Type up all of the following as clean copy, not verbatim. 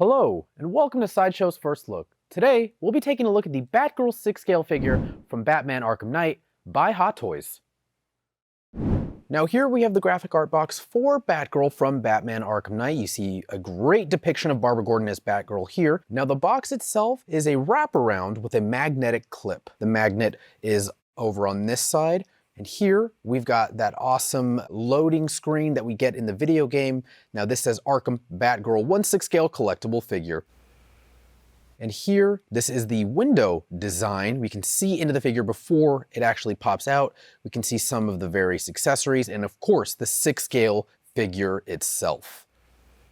Hello, and welcome to Sideshow's First Look. Today, we'll be taking a look at the Batgirl Sixth Scale Figure from Batman Arkham Knight by Hot Toys. Now here we have the graphic art box for Batgirl from Batman Arkham Knight. You see a great depiction of Barbara Gordon as Batgirl here. Now the box itself is a wraparound with a magnetic clip. The magnet is over on this side. And here we've got that awesome loading screen that we get in the video game. Now this says Arkham Batgirl 1/6 scale collectible figure. And here, this is the window design. We can see into the figure before it actually pops out. We can see some of the various accessories and of course the 6 scale figure itself.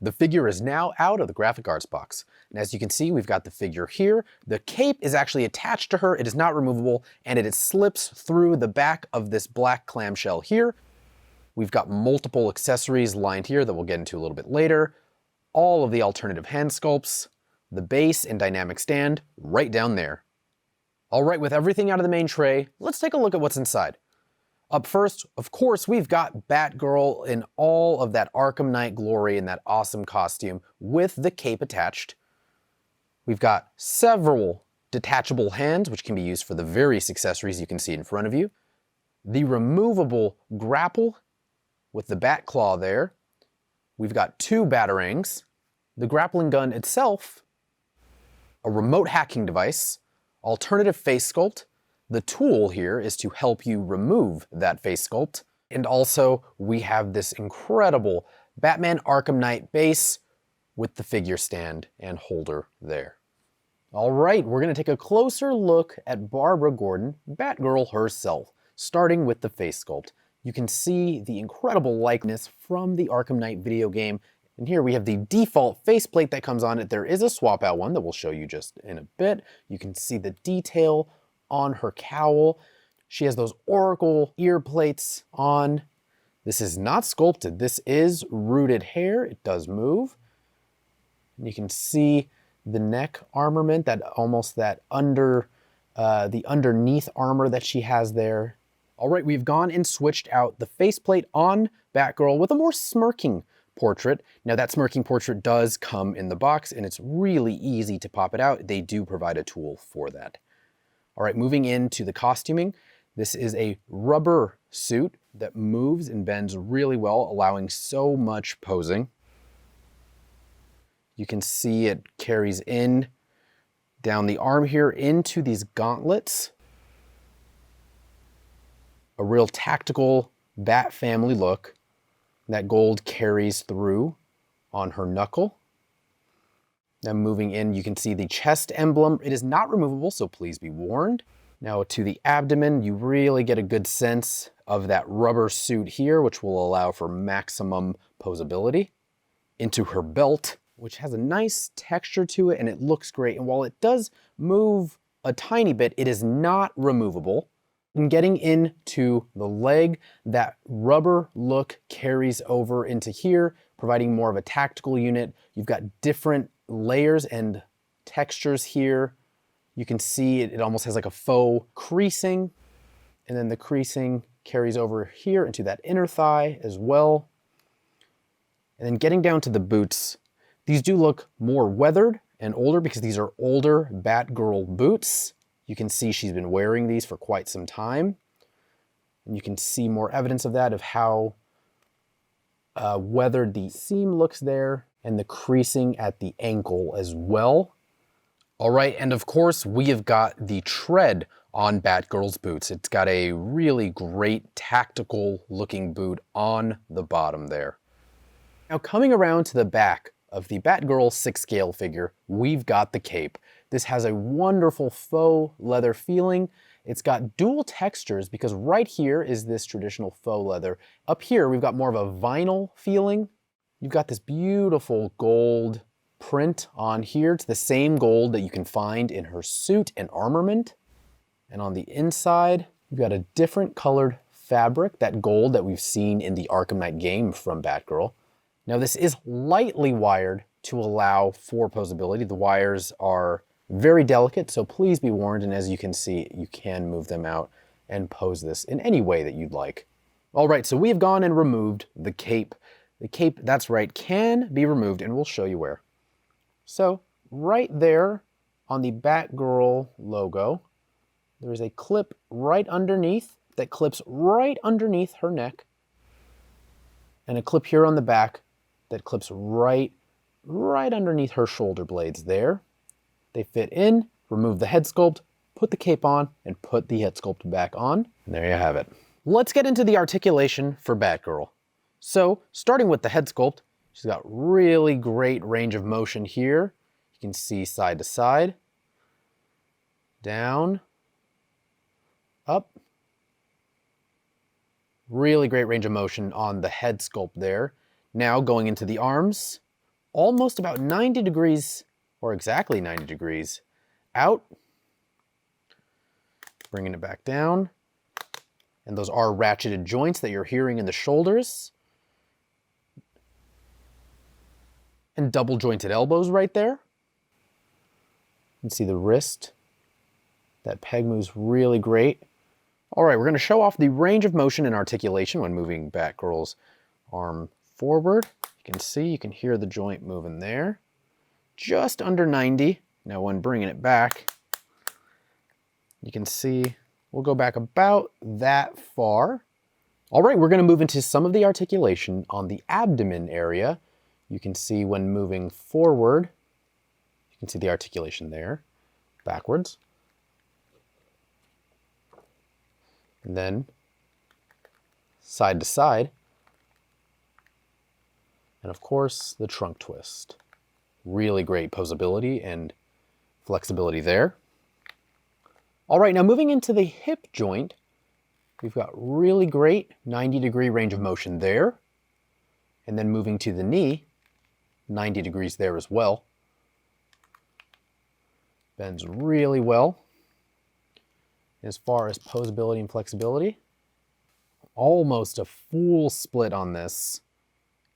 The figure is now out of the graphic arts box. And as you can see, we've got the figure here. The cape is actually attached to her. It is not removable and it slips through the back of this black clamshell here. We've got multiple accessories lined here that we'll get into a little bit later. All of the alternative hand sculpts, the base and dynamic stand right down there. All right, with everything out of the main tray, let's take a look at what's inside. Up first, of course, we've got Batgirl in all of that Arkham Knight glory in that awesome costume with the cape attached. We've got several detachable hands, which can be used for the various accessories you can see in front of you. The removable grapple with the Batclaw there. We've got 2 Batarangs, the grappling gun itself, a remote hacking device, alternative face sculpt. The tool here is to help you remove that face sculpt. And also we have this incredible Batman Arkham Knight base with the figure stand and holder there. All right, we're gonna take a closer look at Barbara Gordon, Batgirl herself, starting with the face sculpt. You can see the incredible likeness from the Arkham Knight video game. And here we have the default faceplate that comes on it. There is a swap out one that we'll show you just in a bit. You can see the detail on her cowl. She has those oracle ear plates on. This is not sculpted. This is rooted hair. It does move. And you can see the neck armament, that almost that the underneath armor that she has there. All right, we've gone and switched out the faceplate on Batgirl with a more smirking portrait. Now that smirking portrait does come in the box and it's really easy to pop it out. They do provide a tool for that. All right, moving into the costuming. This is a rubber suit that moves and bends really well, allowing so much posing. You can see it carries in down the arm here into these gauntlets. A real tactical Bat family look. That gold carries through on her knuckle. Now moving in, you can see the chest emblem. It is not removable, so please be warned. Now to the abdomen, you really get a good sense of that rubber suit here, which will allow for maximum posability. Into her belt, which has a nice texture to it and it looks great. And while it does move a tiny bit, it is not removable. And getting into the leg, that rubber look carries over into here, providing more of a tactical unit. You've got different layers and textures here. You can see it almost has like a faux creasing, and then the creasing carries over here into that inner thigh as well. And then getting down to the boots, these do look more weathered and older because these are older Batgirl boots. You can see she's been wearing these for quite some time. And you can see more evidence of that, of how weathered the seam looks there and the creasing at the ankle as well. All right, and of course we have got the tread on Batgirl's boots. It's got a really great tactical looking boot on the bottom there. Now coming around to the back of the Batgirl 6th scale figure, we've got the cape. This has a wonderful faux leather feeling. It's got dual textures because right here is this traditional faux leather. Up here, we've got more of a vinyl feeling. You've got this beautiful gold print on here. It's the same gold that you can find in her suit and armament. And on the inside, you've got a different colored fabric, that gold that we've seen in the Arkham Knight game from Batgirl. Now this is lightly wired to allow for posability. The wires are very delicate, so please be warned, and as you can see, you can move them out and pose this in any way that you'd like. All right, so we have gone and removed the cape. The cape, that's right, can be removed, and we'll show you where. So right there on the Batgirl logo, there's a clip right underneath that clips right underneath her neck, and a clip here on the back that clips right underneath her shoulder blades there. They fit in, remove the head sculpt, put the cape on, and put the head sculpt back on. And there you have it. Let's get into the articulation for Batgirl. So, starting with the head sculpt, she's got really great range of motion here. You can see side to side, down, up. Really great range of motion on the head sculpt there. Now going into the arms, almost about 90 degrees, or exactly 90 degrees, out. Bringing it back down. And those are ratcheted joints that you're hearing in the shoulders. And double jointed elbows right there. You can see the wrist. That peg moves really great. All right, we're going to show off the range of motion and articulation when moving Batgirl's arm forward. You can see, you can hear the joint moving there. Just under 90. Now when bringing it back, you can see we'll go back about that far. All right, we're going to move into some of the articulation on the abdomen area. You can see when moving forward, you can see the articulation there, backwards. And then side to side. And of course, the trunk twist. Really great posability and flexibility there. All right, now moving into the hip joint, we've got really great 90-degree range of motion there. And then moving to the knee, 90 degrees there as well. Bends really well. As far as posability and flexibility, almost a full split on this.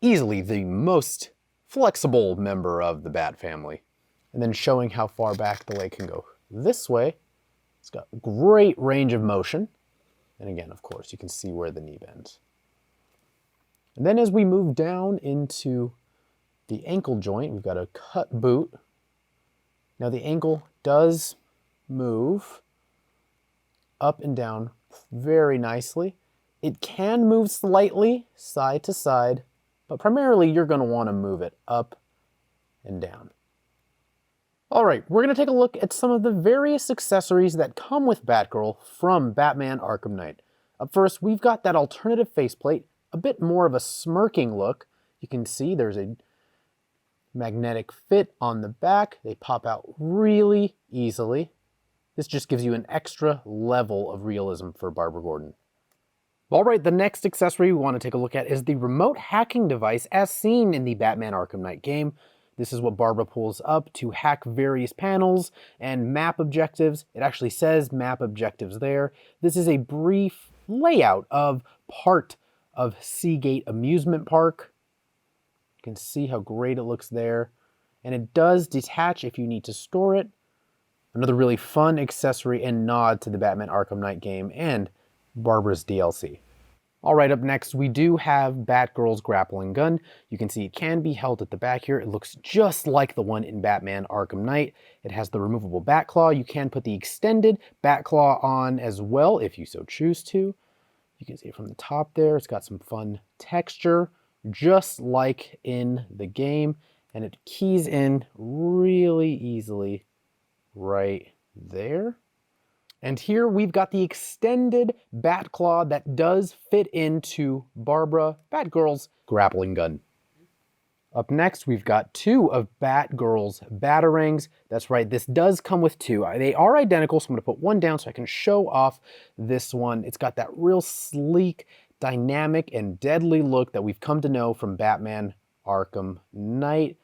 Easily the most flexible member of the Bat family. And then showing how far back the leg can go this way. It's got great range of motion. And again, of course, you can see where the knee bends. And then as we move down into the ankle joint, we've got a cut boot. Now the ankle does move up and down very nicely. It can move slightly side to side, but primarily you're going to want to move it up and down. All right, we're going to take a look at some of the various accessories that come with Batgirl from Batman Arkham Knight. Up first, we've got that alternative faceplate, a bit more of a smirking look. You can see there's a magnetic fit on the back. They pop out really easily. This just gives you an extra level of realism for Barbara Gordon. All right, the next accessory we want to take a look at is the remote hacking device as seen in the Batman Arkham Knight game. This is what Barbara pulls up to hack various panels and map objectives. It actually says map objectives there. This is a brief layout of part of Seagate Amusement Park. You can see how great it looks there. And it does detach if you need to store it. Another really fun accessory and nod to the Batman Arkham Knight game and Barbara's DLC. All right, up next, we do have Batgirl's grappling gun. You can see it can be held at the back here. It looks just like the one in Batman Arkham Knight. It has the removable Batclaw. You can put the extended Batclaw on as well if you so choose to. You can see it from the top there. It's got some fun texture, just like in the game, and it keys in really easily right there. And here we've got the extended Batclaw that does fit into Barbara Batgirl's grappling gun. Up next, we've got two of Batgirl's Batarangs. That's right, this does come with two. They are identical, so I'm gonna put one down so I can show off this one. It's got that real sleek, dynamic, and deadly look that we've come to know from Batman Arkham Knight.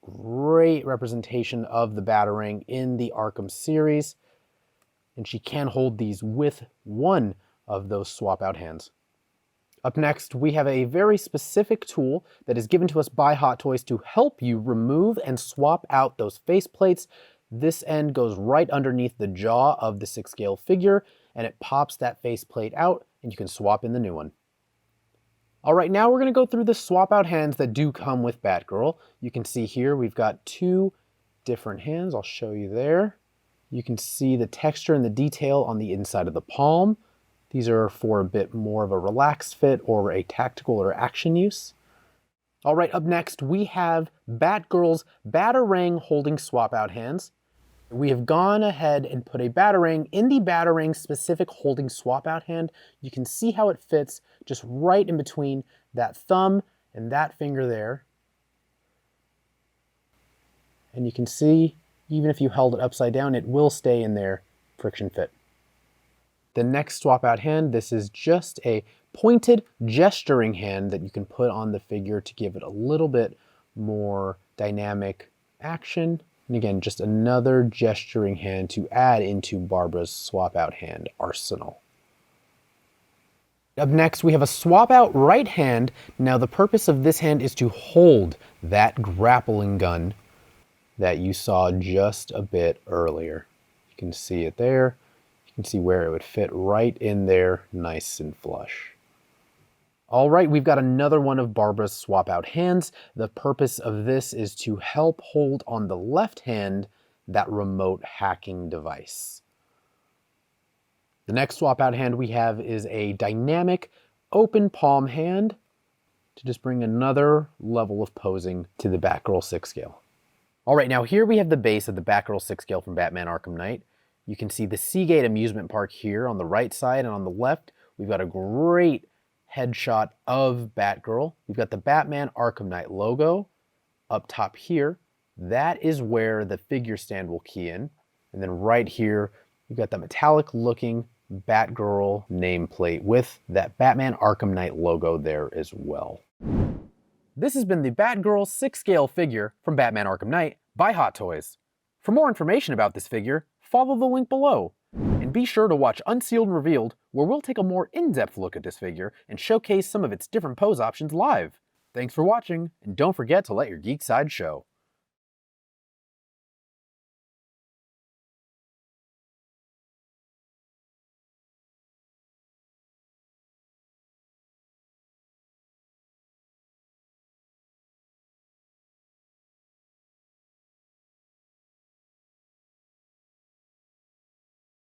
Great representation of the Batarang in the Arkham series. And she can hold these with one of those swap out hands. Up next, we have a very specific tool that is given to us by Hot Toys to help you remove and swap out those faceplates. This end goes right underneath the jaw of the 6th scale figure, and it pops that faceplate out, and you can swap in the new one. All right, now we're going to go through the swap out hands that do come with Batgirl. You can see here we've got two different hands. I'll show you there. You can see the texture and the detail on the inside of the palm. These are for a bit more of a relaxed fit or a tactical or action use. All right, up next we have Batgirl's Batarang holding swap out hands. We have gone ahead and put a Batarang in the Batarang specific holding swap out hand. You can see how it fits just right in between that thumb and that finger there. And you can see, even if you held it upside down, it will stay in there, friction fit. The next swap out hand, this is just a pointed gesturing hand that you can put on the figure to give it a little bit more dynamic action. And again, just another gesturing hand to add into Barbara's swap out hand arsenal. Up next, we have a swap out right hand. Now the purpose of this hand is to hold that grappling gun that you saw just a bit earlier. You can see it there. You can see where it would fit right in there, nice and flush. All right, we've got another one of Barbara's swap out hands. The purpose of this is to help hold on the left hand that remote hacking device. The next swap out hand we have is a dynamic open palm hand to just bring another level of posing to the Batgirl Sixth Scale. All right, now here we have the base of the Batgirl Sixth Scale from Batman Arkham Knight. You can see the Seagate amusement park here on the right side, and on the left, we've got a great headshot of Batgirl. We've got the Batman Arkham Knight logo up top here. That is where the figure stand will key in. And then right here, we've got the metallic looking Batgirl nameplate with that Batman Arkham Knight logo there as well. This has been the Batgirl Sixth Scale figure from Batman Arkham Knight by Hot Toys. For more information about this figure, follow the link below. And be sure to watch Unsealed and Revealed, where we'll take a more in-depth look at this figure and showcase some of its different pose options live. Thanks for watching, and don't forget to let your geek side show.